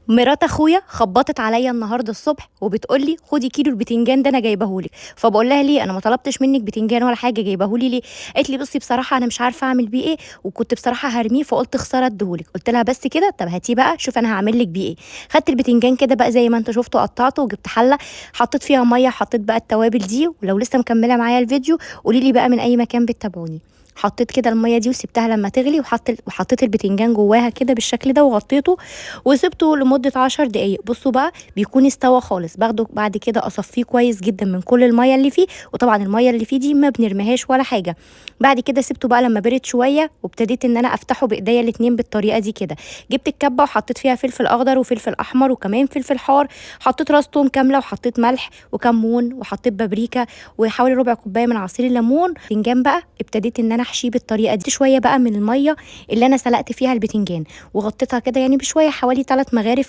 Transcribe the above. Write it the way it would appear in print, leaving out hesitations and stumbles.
مرات اخويا خبطت عليا النهارده الصبح وبتقول لي خدي كيلو البتنجان ده انا جايبهولك. فبقول لها ليه؟ انا ما طلبتش منك بتنجان ولا حاجه، جايبهولي ليه؟ قالت لي بصي بصراحه انا مش عارفه اعمل بيه ايه، وكنت بصراحه هرميه فقلت خساره اديهولك. قلت لها بس كده؟ طب هاتيه بقى شوف انا هعمل لك بيه ايه. خدت البتنجان كده بقى زي ما انت شفته، قطعته وجبت حله، حطيت فيها ميه، حطيت بقى التوابل دي. ولو لسه مكمله معايا الفيديو قولي لي بقى من اي مكان بتتابعوني. حطيت كده الميه دي وسبتها لما تغلي، وحطيت البتنجان جواها كده بالشكل ده وغطيته وسبته لمدة 10 دقايق. بصوا بقى بيكون استوى خالص، باخده بعد كده اصفيه كويس جدا من كل المية اللي فيه، وطبعا المية اللي فيه دي ما بنرميهاش ولا حاجة. بعد كده سبته بقى لما برد شوية، وابتديت ان انا افتحه بايديا الاتنين بالطريقة دي كده. جبت الكبة وحطيت فيها فلفل اخضر وفلفل احمر وكمان فلفل حار، حطيت راس توم كاملة وحطيت ملح وكمون وحطيت بابريكا وحوالي ربع كوباية من عصير الليمون. بتنجان بقى ابتديت ان انا احشيه بالطريقة دي شوية بقى من المية اللي انا سلقت فيها البتنجان، وغطيتها كده يعني بشويه حوالي 3 مغارف